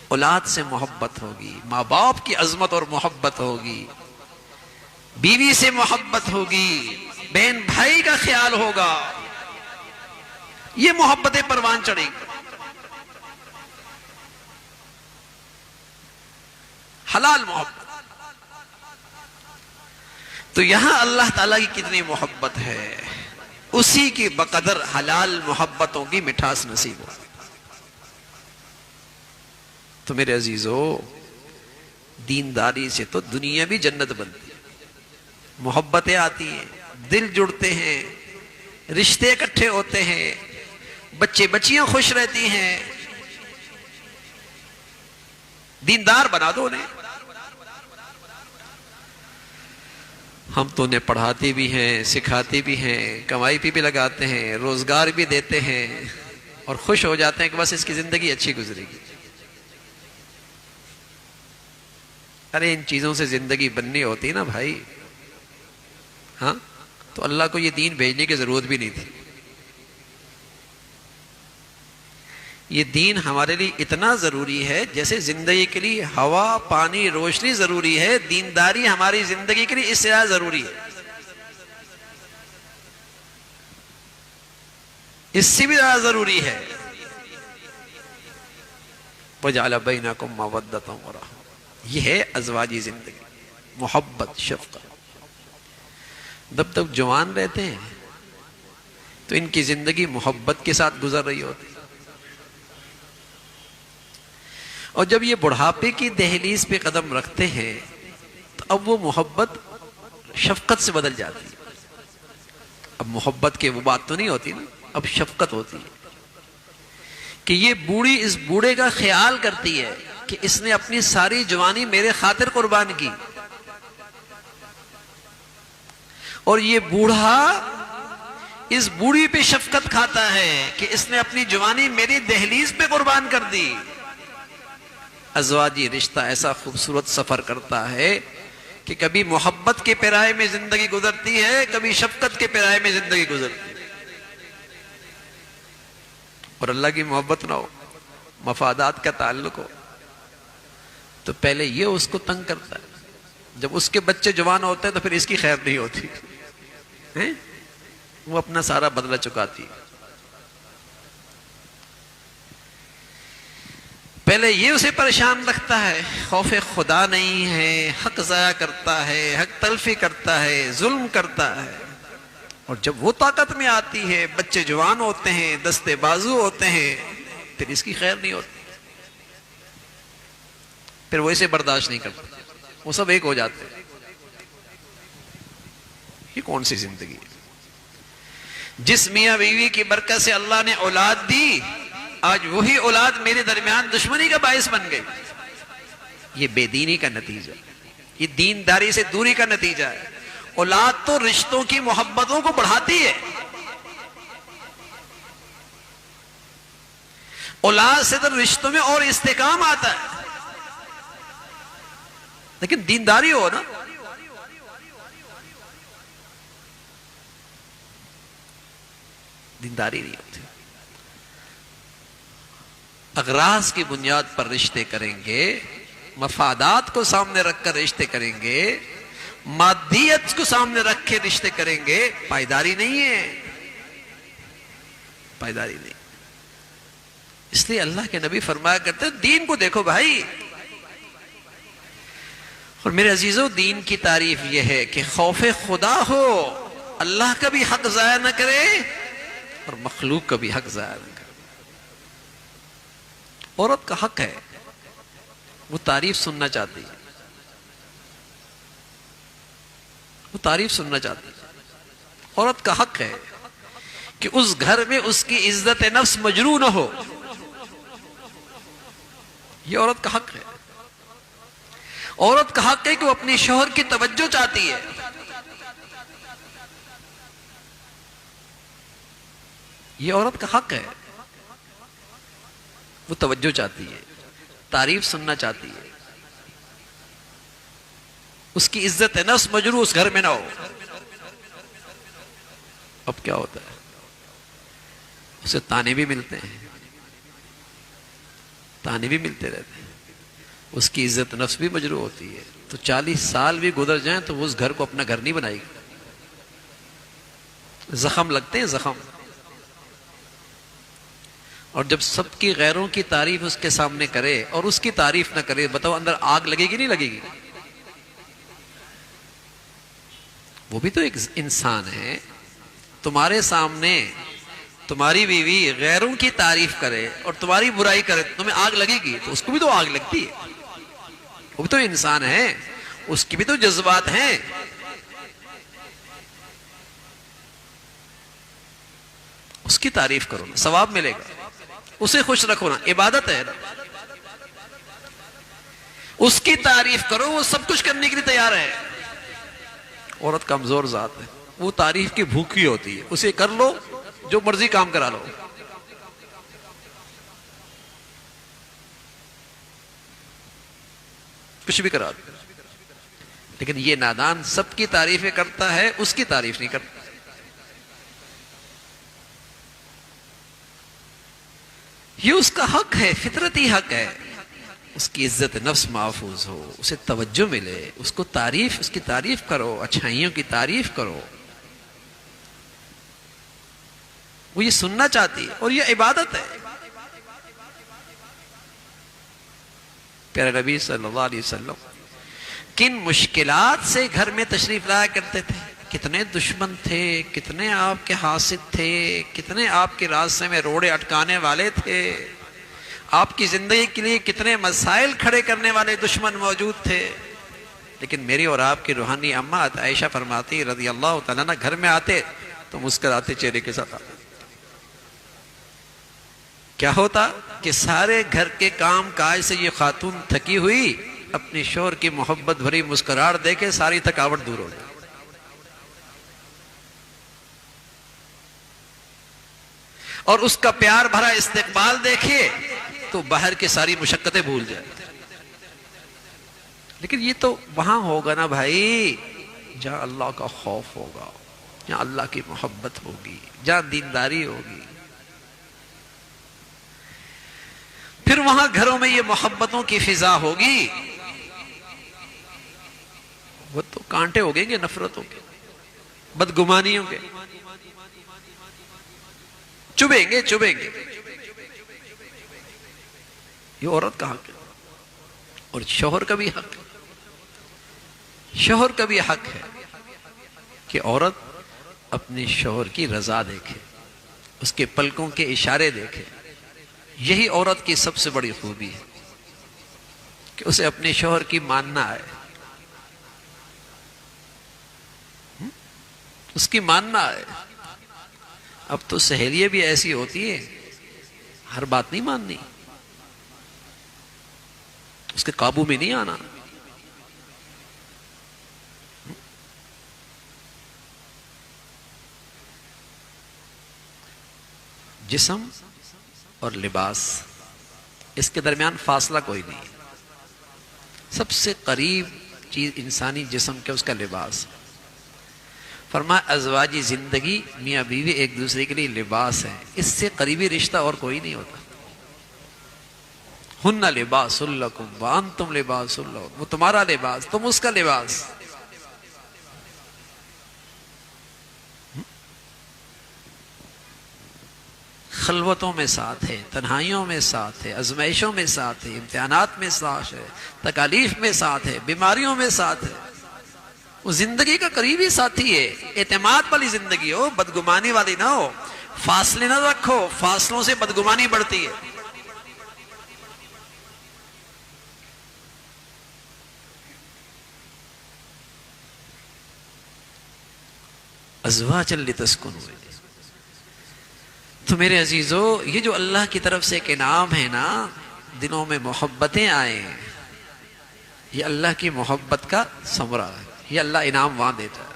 اولاد سے محبت ہوگی، ماں باپ کی عظمت اور محبت ہوگی، بیوی سے محبت ہوگی، بہن بھائی کا خیال ہوگا، یہ محبتیں پروان چڑھیں گی. حلال محبت. تو یہاں اللہ تعالیٰ کی کتنی محبت ہے، اسی کی بقدر حلال محبتوں کی مٹھاس نصیب ہو. تو میرے عزیزو، دینداری سے تو دنیا بھی جنت بنتی ہے. محبتیں آتی ہیں، دل جڑتے ہیں، رشتے اکٹھے ہوتے ہیں، بچے بچیاں خوش رہتی ہیں. دیندار بنا دو انہیں. ہم تو انہیں پڑھاتے بھی ہیں، سکھاتے بھی ہیں، کمائی پہ بھی لگاتے ہیں، روزگار بھی دیتے ہیں، اور خوش ہو جاتے ہیں کہ بس اس کی زندگی اچھی گزرے گی. ارے ان چیزوں سے زندگی بننی ہوتی نا بھائی، ہاں تو اللہ کو یہ دین بھیجنے کی ضرورت بھی نہیں تھی. یہ دین ہمارے لیے اتنا ضروری ہے جیسے زندگی کے لیے ہوا، پانی، روشنی ضروری ہے، دینداری ہماری زندگی کے لیے اس سے زیادہ ضروری ہے، اس سے بھی زیادہ ضروری ہے. وَجَعَلَ بَيْنَكُمْ مَوَدَّةً وَرَحْمَةً. یہ ہے ازواجی زندگی، محبت، شفقت. جب تک جوان رہتے ہیں تو ان کی زندگی محبت کے ساتھ گزر رہی ہوتی، اور جب یہ بڑھاپے کی دہلیز پہ قدم رکھتے ہیں تو اب وہ محبت شفقت سے بدل جاتی ہے. اب محبت کی وہ بات تو نہیں ہوتی نا، اب شفقت ہوتی ہے کہ یہ بوڑھی اس بوڑھے کا خیال کرتی ہے کہ اس نے اپنی ساری جوانی میرے خاطر قربان کی، اور یہ بوڑھا اس بوڑھی پہ شفقت کھاتا ہے کہ اس نے اپنی جوانی میری دہلیز پہ قربان کر دی. ازواجی رشتہ ایسا خوبصورت سفر کرتا ہے کہ کبھی محبت کے پیرائے میں زندگی گزرتی ہے، کبھی شفقت کے پیرائے میں زندگی گزرتی ہے. اور اللہ کی محبت نہ ہو، مفادات کا تعلق ہو، تو پہلے یہ اس کو تنگ کرتا ہے. جب اس کے بچے جوان ہوتے ہیں تو پھر اس کی خیر نہیں ہوتی، وہ اپنا سارا بدلہ چکاتی ہے. پہلے یہ اسے پریشان رکھتا ہے، خوف خدا نہیں ہے، حق ضائع کرتا ہے، حق تلفی کرتا ہے، ظلم کرتا ہے. اور جب وہ طاقت میں آتی ہے، بچے جوان ہوتے ہیں، دستے بازو ہوتے ہیں، پھر اس کی خیر نہیں ہوتی، پھر وہ اسے برداشت نہیں کرتا، وہ سب ایک ہو جاتے ہیں. یہ کون سی زندگی ہے؟ جس میاں بیوی کی برکت سے اللہ نے اولاد دی، آج وہی اولاد میرے درمیان دشمنی کا باعث بن گئی. یہ بے دینی کا نتیجہ، یہ دینداری سے دوری کا نتیجہ ہے. اولاد تو رشتوں کی محبتوں کو بڑھاتی ہے. اولاد سے تو رشتوں میں اور استحکام آتا ہے، لیکن دینداری ہو نا. دینداری نہیں ہوتی. اغراض کی بنیاد پر رشتے کریں گے، مفادات کو سامنے رکھ کر رشتے کریں گے، مادیت کو سامنے رکھ کے رشتے کریں گے، پائیداری نہیں ہے، پائیداری نہیں. اس لیے اللہ کے نبی فرمایا کرتے دین کو دیکھو بھائی. اور میرے عزیزو، دین کی تعریف یہ ہے کہ خوف خدا ہو، اللہ کا بھی حق ضائع نہ کرے اور مخلوق کا بھی حق ضائع نہ کرے. عورت کا حق ہے، وہ تعریف سننا چاہتی ہے، وہ تعریف سننا چاہتی ہے. عورت کا حق ہے کہ اس گھر میں اس کی عزت نفس مجروح نہ ہو. یہ عورت کا حق ہے. عورت کا حق ہے کہ وہ اپنی شوہر کی توجہ چاہتی ہے. یہ عورت کا حق ہے، وہ توجہ چاہتی ہے، تعریف سننا چاہتی ہے. اس کی عزت نفس مجروح اس گھر میں نہ ہو. اب کیا ہوتا ہے؟ اسے تانے بھی ملتے ہیں، تانے بھی ملتے رہتے ہیں، اس کی عزت نفس بھی مجروح ہوتی ہے. تو 40 سال بھی گزر جائیں تو وہ اس گھر کو اپنا گھر نہیں بنائے گی. زخم لگتے ہیں، زخم. اور جب سب کی غیروں کی تعریف اس کے سامنے کرے اور اس کی تعریف نہ کرے، بتاؤ اندر آگ لگے گی نہیں لگے گی؟ وہ بھی تو ایک انسان ہے. تمہارے سامنے تمہاری بیوی غیروں کی تعریف کرے اور تمہاری برائی کرے، تمہیں آگ لگے گی؟ تو اس کو بھی تو آگ لگتی ہے. وہ بھی تو انسان ہے، اس کی بھی تو جذبات ہیں. اس کی تعریف کرو نا، ثواب ملے گا. اسے خوش رکھو نا، عبادت ہے نا. اس کی تعریف کرو، وہ سب کچھ کرنے کے لیے تیار ہے. عورت کمزور ذات ہے، وہ تعریف کی بھوکی ہوتی ہے. اسے کر لو، جو مرضی کام کرا لو. کچھ بھی کرا دو. لیکن یہ نادان سب کی تعریفیں کرتا ہے، اس کی تعریف نہیں کرتا. یہ اس کا حق ہے، فطرتی حق ہے. اس کی عزت نفس محفوظ ہو، اسے توجہ ملے، اس کو تعریف، اس کی تعریف کرو، اچھائیوں کی تعریف کرو. وہ یہ سننا چاہتی ہے اور یہ عبادت ہے. پیارے نبی صلی اللہ علیہ وسلم کن مشکلات سے گھر میں تشریف لایا کرتے تھے. کتنے دشمن تھے، کتنے آپ کے حاسد تھے، کتنے آپ کے راستے میں روڑے اٹکانے والے تھے. آپ کی زندگی کے لیے کتنے مسائل کھڑے کرنے والے دشمن موجود تھے. لیکن میری اور آپ کی روحانی اماں عائشہ فرماتی رضی اللہ تعالیٰ عنہ، گھر میں آتے تو مسکراتے چہرے کے ساتھ آتے. کیا ہوتا کہ سارے گھر کے کام کاج سے یہ خاتون تھکی ہوئی اپنی شوہر کی محبت بھری مسکراہٹ دے کے ساری تھکاوٹ دور ہو جائے. اور اس کا پیار بھرا استقبال دیکھیے تو باہر کی ساری مشقتیں بھول جائے. لیکن یہ تو وہاں ہوگا نا بھائی جہاں اللہ کا خوف ہوگا، جہاں اللہ کی محبت ہوگی، جہاں دینداری ہوگی. پھر وہاں گھروں میں یہ محبتوں کی فضا ہوگی. وہ تو کانٹے ہوگیں گے نفرتوں کے، بدگمانیوں کے، چبھیں گے چبھیں گے. یہ عورت کا حق ہے اور شوہر کا بھی حق ہے. شوہر کا بھی حق ہے کہ عورت اپنے شوہر کی رضا دیکھے، اس کے پلکوں کے اشارے دیکھے. یہی عورت کی سب سے بڑی خوبی ہے کہ اسے اپنے شوہر کی ماننا ہے، اس کی ماننا ہے. اب تو سہیلیاں بھی ایسی ہوتی ہیں، ہر بات نہیں ماننی، اس کے قابو میں نہیں آنا. جسم اور لباس اس کے درمیان فاصلہ کوئی نہیں. سب سے قریب چیز انسانی جسم کے اس کا لباس. فرمایا ازواجی زندگی میاں بیوی ایک دوسرے کے لیے لباس ہے، اس سے قریبی رشتہ اور کوئی نہیں ہوتا. ہن لباس لکم وانتم لباس لہن، وہ تمہارا لباس، تم اس کا لباس. خلوتوں میں ساتھ ہے، تنہائیوں میں ساتھ ہے، ازمائشوں میں ساتھ ہے، امتحانات میں ساتھ ہے، تکالیف میں ساتھ ہے، بیماریوں میں ساتھ ہے. وہ زندگی کا قریبی ساتھی ہے. اعتماد والی زندگی ہو، بدگمانی والی نہ ہو. فاصلے نہ رکھو، فاصلوں سے بدگمانی بڑھتی ہے. ازواجا لتسکنوا. تو میرے عزیزو، یہ جو اللہ کی طرف سے ایک انعام ہے نا، دلوں میں محبتیں آئیں، یہ اللہ کی محبت کا ثمرہ ہے. یہ اللہ انعام وہاں دیتا ہے.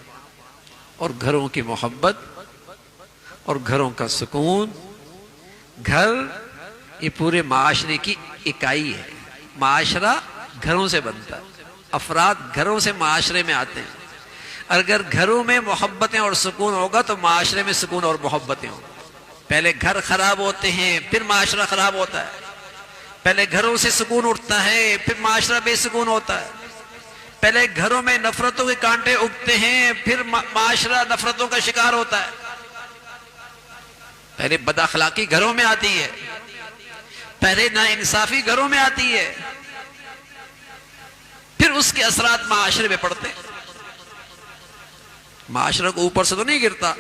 اور گھروں کی محبت اور گھروں کا سکون. گھر یہ پورے معاشرے کی اکائی ہے. معاشرہ گھروں سے بنتا ہے، افراد گھروں سے معاشرے میں آتے ہیں. اگر گھروں میں محبتیں اور سکون ہوگا تو معاشرے میں سکون اور محبتیں ہوں. پہلے گھر خراب ہوتے ہیں پھر معاشرہ خراب ہوتا ہے. پہلے گھروں سے سکون اٹھتا ہے پھر معاشرہ بے سکون ہوتا ہے. پہلے گھروں میں نفرتوں کے کانٹے اگتے ہیں پھر معاشرہ نفرتوں کا شکار ہوتا ہے. پہلے بد اخلاقی گھروں میں آتی ہے، پہلے ناانصافی گھروں میں آتی ہے، پھر اس کے اثرات معاشرے میں پڑتے ہیں. معاشرہ کو اوپر سے تو نہیں گرتا،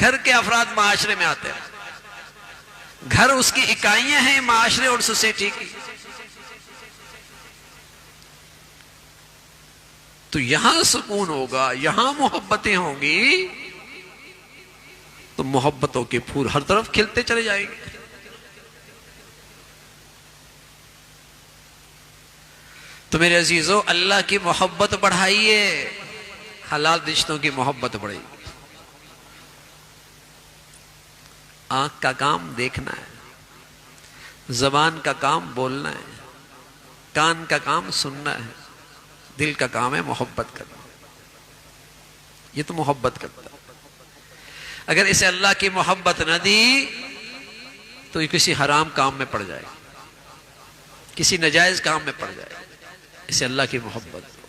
گھر کے افراد معاشرے میں آتے ہیں. گھر اس کی اکائیاں ہیں معاشرے اور سوسائٹی کی. تو یہاں سکون ہوگا، یہاں محبتیں ہوں گی تو محبتوں کے پھول ہر طرف کھلتے چلے جائیں گے. تو میرے عزیزو، اللہ کی محبت بڑھائیے، حلال رشتوں کی محبت بڑھے گی. آنکھ کا کام دیکھنا ہے، زبان کا کام بولنا ہے، کان کا کام سننا ہے، دل کا کام ہے محبت کرنا. یہ تو محبت کرتا ہے. اگر اسے اللہ کی محبت نہ دی تو یہ کسی حرام کام میں پڑ جائے، کسی ناجائز کام میں پڑ جائے. اسے اللہ کی محبت دو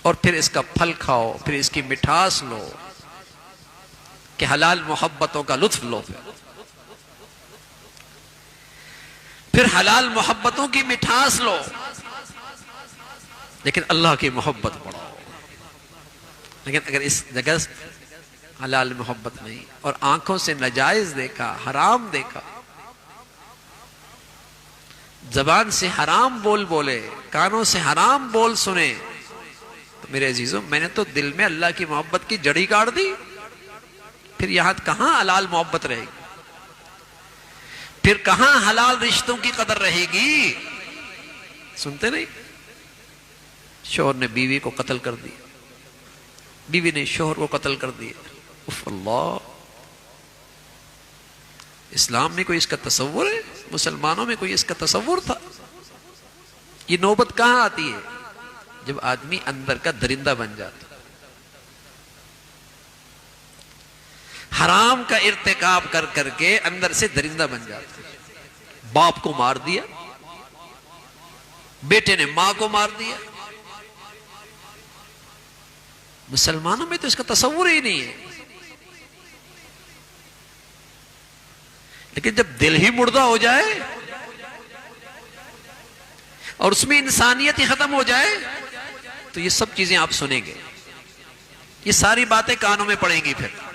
اور پھر اس کا پھل کھاؤ، پھر اس کی مٹھاس لو کہ حلال محبتوں کا لطف لو. پھر حلال محبتوں کی مٹھاس لو، لیکن اللہ کی محبت بڑھاؤ. لیکن اگر اس جگہ حلال محبت نہیں اور آنکھوں سے ناجائز دیکھا، حرام دیکھا، زبان سے حرام بول بولے، کانوں سے حرام بول سنے، تو میرے عزیزوں، میں نے تو دل میں اللہ کی محبت کی جڑی کاٹ دی. پھر یہاں کہاں حلال محبت رہے گی؟ پھر کہاں حلال رشتوں کی قدر رہے گی؟ سنتے نہیں؟ شوہر نے بیوی کو قتل کر دیا، بیوی نے شوہر کو قتل کر دیا. اف اللہ! اسلام میں کوئی اس کا تصور ہے؟ مسلمانوں میں کوئی اس کا تصور تھا؟ یہ نوبت کہاں آتی ہے؟ جب آدمی اندر کا درندہ بن جاتا، حرام کا ارتکاب کر کر کے اندر سے درندہ بن جاتا. باپ کو مار دیا، بیٹے نے ماں کو مار دیا. مسلمانوں میں تو اس کا تصور ہی نہیں ہے. لیکن جب دل ہی مردہ ہو جائے اور اس میں انسانیت ہی ختم ہو جائے تو یہ سب چیزیں آپ سنیں گے، یہ ساری باتیں کانوں میں پڑیں گی. پھر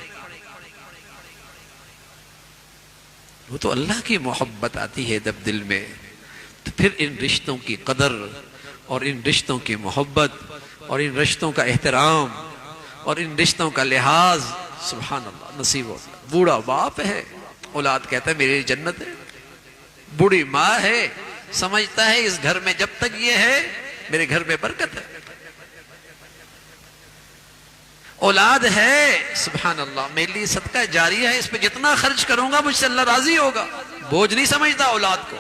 وہ تو اللہ کی محبت آتی ہے جب دل میں، تو پھر ان رشتوں کی قدر اور ان رشتوں کی محبت اور ان رشتوں کا احترام اور ان رشتوں کا لحاظ سبحان اللہ نصیب ہوتا. بوڑھا باپ ہے، اولاد کہتا ہے میری جنت ہے. بوڑھی ماں ہے، سمجھتا ہے اس گھر میں جب تک یہ ہے میرے گھر میں برکت ہے. اولاد ہے، سبحان اللہ میرے لیے صدقہ جاریہ ہے، اس پہ جتنا خرچ کروں گا مجھ سے اللہ راضی ہوگا. بوجھ نہیں سمجھتا اولاد کو.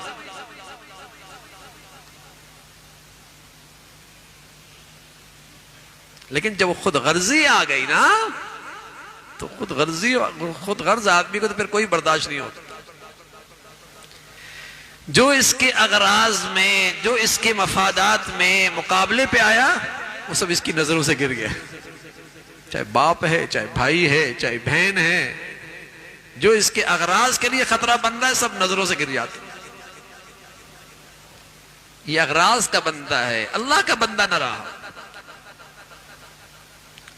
لیکن جب خود غرضی آ گئی نا تو خود غرض آدمی کو تو پھر کوئی برداشت نہیں ہوتا. جو اس کے اغراض میں، جو اس کے مفادات میں مقابلے پہ آیا وہ سب اس کی نظروں سے گر گیا. چاہے باپ ہے، چاہے بھائی ہے، چاہے بہن ہے، جو اس کے اغراض کے لیے خطرہ بن رہا ہے سب نظروں سے گر جاتا. یہ اغراض کا بندہ ہے، اللہ کا بندہ نہ رہا.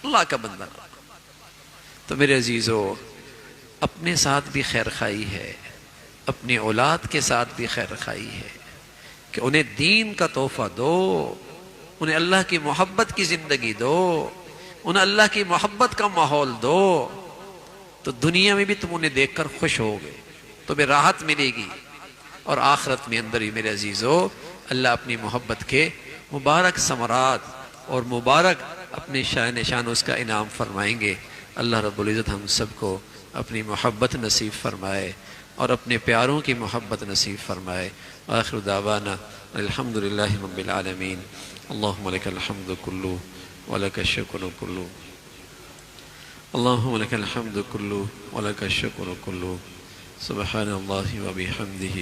اللہ کا بندہ نہ رہا. تو میرے عزیزو، اپنے ساتھ بھی خیر خواہی ہے، اپنی اولاد کے ساتھ بھی خیر خواہی ہے کہ انہیں دین کا تحفہ دو، انہیں اللہ کی محبت کی زندگی دو، انہیں اللہ کی محبت کا ماحول دو. تو دنیا میں بھی تم انہیں دیکھ کر خوش ہوگے، تمہیں راحت ملے گی، اور آخرت میں اندر ہی میرے عزیزو اللہ اپنی محبت کے مبارک ثمرات اور مبارک اپنے شان نشان اس کا انعام فرمائیں گے. اللہ رب العزت ہم سب کو اپنی محبت نصیب فرمائے اور اپنے پیاروں کی محبت نصیب فرمائے. آخر دعوانا الحمدللہ رب العالمین. اللہم لک الحمد کلو ولک الشکر کلو. اللہم لک الحمد کلو ولک الشکر کلو. سبحان اللہ وبحمدہ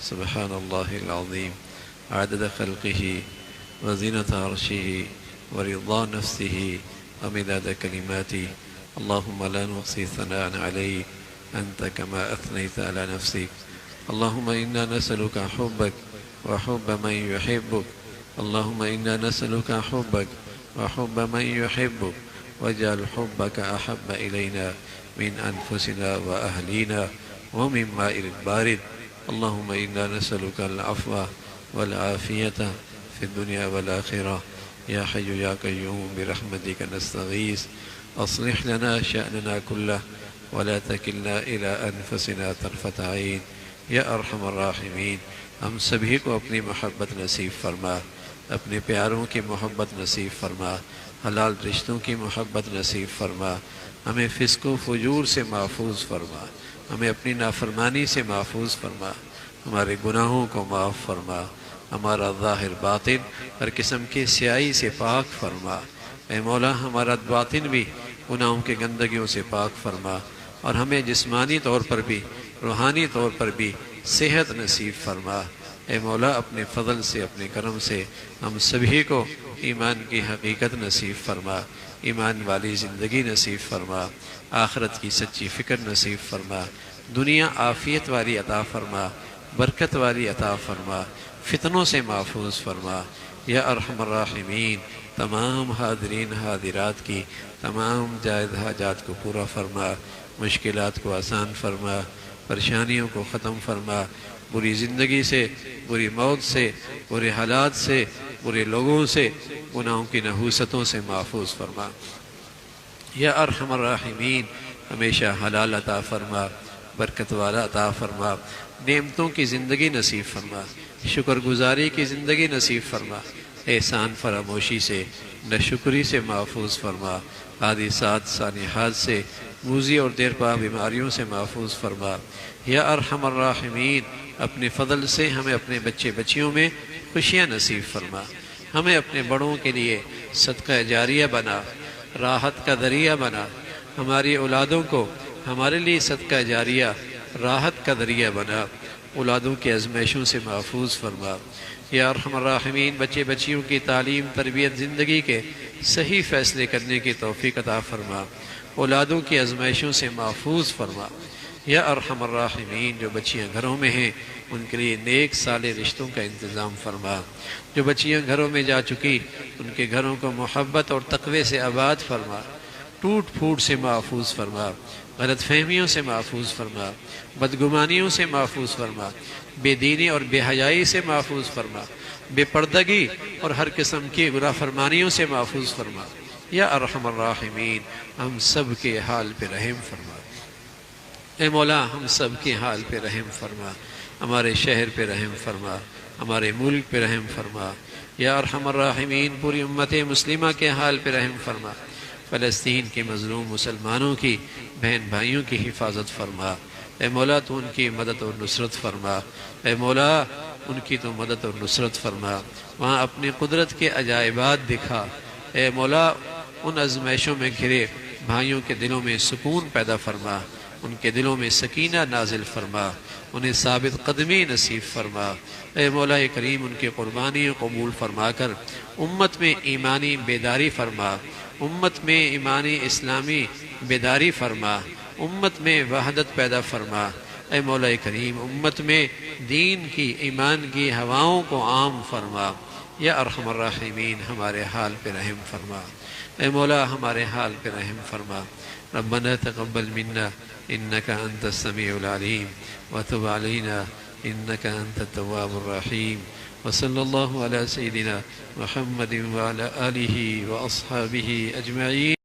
سبحان اللہ العظیم. عدد خلقہ وزینة عرشہ ورضا نفسہ ومداد کلماتہ. اللہم لا نحصی ثناء علیک أنت كما أثنيت على نفسك. اللهم إنا نسألك حبك وحب من يحبك. اللهم إنا نسألك حبك وحب من يحبك واجعل حبك أحب إلينا من أنفسنا وأهلينا ومن ماء بارد. اللهم إنا نسألك العفو والعافية في الدنيا والآخرة. يا حي يا قيوم برحمتك نستغيث. أصلح لنا شأننا كله ولا تکلنا إلى أنفسنا طرفة عین. یا ارحم الراحمین، ہم سبھی کو اپنی محبت نصیب فرما، اپنے پیاروں کی محبت نصیب فرما، حلال رشتوں کی محبت نصیب فرما. ہمیں فسق و فجور سے محفوظ فرما، ہمیں اپنی نافرمانی سے محفوظ فرما، ہمارے گناہوں کو معاف فرما، ہمارا ظاہر باطن ہر قسم کی سیاہی سے پاک فرما. اے مولا، ہمارا باطن بھی گناہوں کے گندگیوں سے پاک فرما، اور ہمیں جسمانی طور پر بھی روحانی طور پر بھی صحت نصیب فرما. اے مولا، اپنے فضل سے، اپنے کرم سے ہم سبھی کو ایمان کی حقیقت نصیب فرما، ایمان والی زندگی نصیب فرما، آخرت کی سچی فکر نصیب فرما، دنیا عافیت والی عطا فرما، برکت والی عطا فرما، فتنوں سے محفوظ فرما. یا ارحم الراحمین، تمام حاضرین حاضرات کی تمام جائز حاجات کو پورا فرما، مشکلات کو آسان فرما، پریشانیوں کو ختم فرما، بری زندگی سے، بری موت سے، برے حالات سے، برے لوگوں سے، گناہوں کی نحوستوں سے محفوظ فرما. یا ارحم الراحمین، ہمیشہ حلال عطا فرما، برکت والا عطا فرما، نعمتوں کی زندگی نصیب فرما، شکر گزاری کی زندگی نصیب فرما، احسان فراموشی سے، ناشکری سے محفوظ فرما، حادثات سانحات سے، موذی اور دیرپا بیماریوں سے محفوظ فرما. یا ارحم الراحمین، اپنے فضل سے ہمیں اپنے بچے بچیوں میں خوشیاں نصیب فرما، ہمیں اپنے بڑوں کے لیے صدقہ جاریہ بنا، راحت کا ذریعہ بنا، ہماری اولادوں کو ہمارے لیے صدقہ جاریہ راحت کا ذریعہ بنا، اولادوں کی آزمائشوں سے محفوظ فرما. یا ارحم الراحمین، بچے بچیوں کی تعلیم، تربیت، زندگی کے صحیح فیصلے کرنے کی توفیق عطا فرما، اولادوں کی آزمائشوں سے محفوظ فرما. یا ارحم الراحمین، جو بچیاں گھروں میں ہیں ان کے لیے نیک صالح رشتوں کا انتظام فرما، جو بچیاں گھروں میں جا چکی ان کے گھروں کو محبت اور تقوی سے آباد فرما، ٹوٹ پھوٹ سے محفوظ فرما، غلط فہمیوں سے محفوظ فرما، بدگمانیوں سے محفوظ فرما، بے دینی اور بے حیائی سے محفوظ فرما، بے پردگی اور ہر قسم کی گناہ فرمانیوں سے محفوظ فرما. یا ارحم الراحمین، ہم سب کے حال پہ رحم فرما. اے مولا، ہم سب کے حال پہ رحم فرما، ہمارے شہر پہ رحم فرما، ہمارے ملک پہ رحم فرما. یا ارحم الراحمین، پوری امت مسلمہ کے حال پہ رحم فرما، فلسطین کے مظلوم مسلمانوں کی بہن بھائیوں کی حفاظت فرما، اے مولا تو ان کی مدد اور نصرت فرما، اے مولا ان کی تو مدد اور نصرت فرما، وہاں اپنی قدرت کے عجائبات دکھا، اے مولا ان ازمائشوں میں گھرے بھائیوں کے دلوں میں سکون پیدا فرما، ان کے دلوں میں سکینہ نازل فرما، انہیں ثابت قدمی نصیب فرما، اے مولا کریم ان کی قربانی قبول فرما کر امت میں ایمانی بیداری فرما، امت میں ایمانی اسلامی بیداری فرما، امت میں وحدت پیدا فرما، اے مولا کریم امت میں دین کی ایمان کی ہواؤں کو عام فرما، یا ارحم الراحمین ہمارے حال پہ رحم فرما، اے مولا ہمارے حال پہ رحم فرما۔ ربنا تقبل منا انك انت السميع العليم وتب علينا انك انت التواب الرحيم، وصلى الله على سيدنا محمد وعلى آله وأصحابه أجمعين.